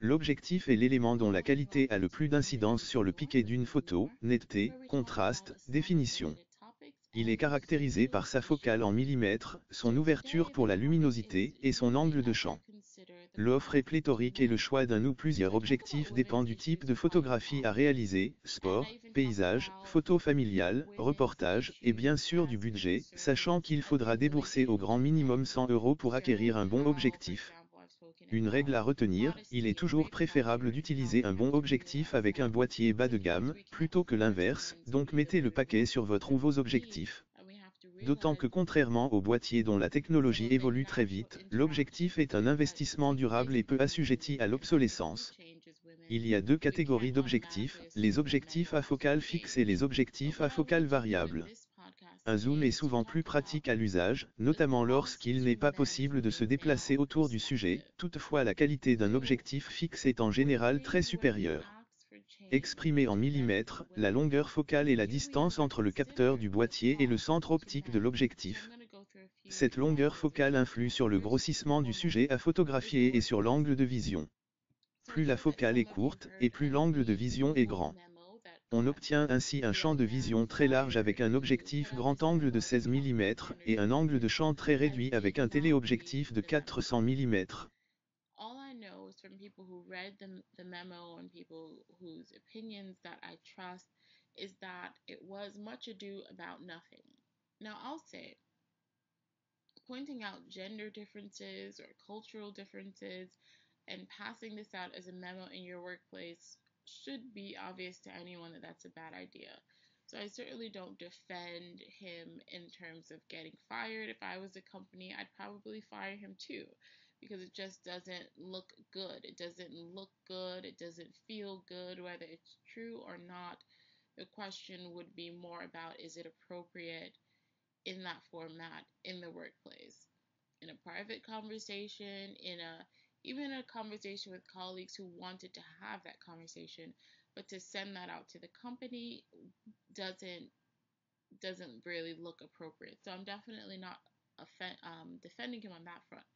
L'objectif est l'élément dont la qualité a le plus d'incidence sur le piqué d'une photo, netteté, contraste, définition. Il est caractérisé par sa focale en millimètres, son ouverture pour la luminosité et son angle de champ. L'offre est pléthorique et le choix d'un ou plusieurs objectifs dépend du type de photographie à réaliser, sport, paysage, photo familiale, reportage, et bien sûr du budget, sachant qu'il faudra débourser au grand minimum 100 € pour acquérir un bon objectif. Une règle à retenir, il est toujours préférable d'utiliser un bon objectif avec un boîtier bas de gamme, plutôt que l'inverse, donc mettez le paquet sur votre ou vos objectifs. D'autant que contrairement au boîtier dont la technologie évolue très vite, l'objectif est un investissement durable et peu assujetti à l'obsolescence. Il y a deux catégories d'objectifs, les objectifs à focale fixe et les objectifs à focale variable. Un zoom est souvent plus pratique à l'usage, notamment lorsqu'il n'est pas possible de se déplacer autour du sujet, toutefois la qualité d'un objectif fixe est en général très supérieure. Exprimée en millimètres, la longueur focale est la distance entre le capteur du boîtier et le centre optique de l'objectif. Cette longueur focale influe sur le grossissement du sujet à photographier et sur l'angle de vision. Plus la focale est courte, et plus l'angle de vision est grand. On obtient ainsi un champ de vision très large avec un objectif grand angle de 16 mm et un angle de champ très réduit avec un téléobjectif de 400 mm. All I know is from people who read the memo and people whose opinions that I trust is that it was much ado about nothing. Now I'll say, pointing out gender differences or cultural differences and passing this out as a memo in your workplace should be obvious to anyone that that's a bad idea. So I certainly don't defend him in terms of getting fired. If I was a company, I'd probably fire him too, because it just doesn't look good. It doesn't look good. It doesn't feel good, whether it's true or not. The question would be more about, is it appropriate in that format in the workplace? In a private conversation, even a conversation with colleagues who wanted to have that conversation, but to send that out to the company doesn't really look appropriate. So I'm definitely not defending him on that front.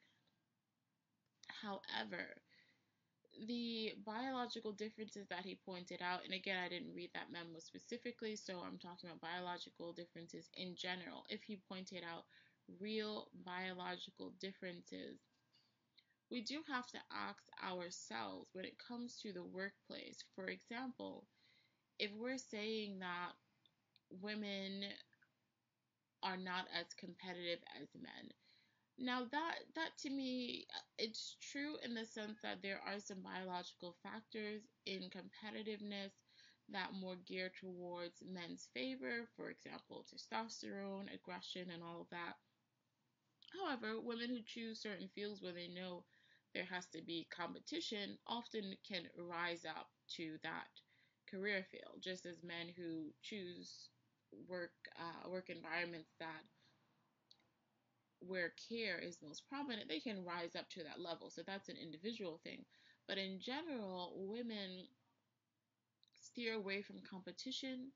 However, the biological differences that he pointed out, and again, I didn't read that memo specifically, so I'm talking about biological differences in general. If he pointed out real biological differences, we do have to ask ourselves when it comes to the workplace. For example, if we're saying that women are not as competitive as men, now that to me, it's true in the sense that there are some biological factors in competitiveness that more geared towards men's favor, for example, testosterone, aggression, and all of that. However, women who choose certain fields where they know there has to be competition often can rise up to that career field, just as men who choose work environments that where care is most prominent, they can rise up to that level. So that's an individual thing. But in general, women steer away from competition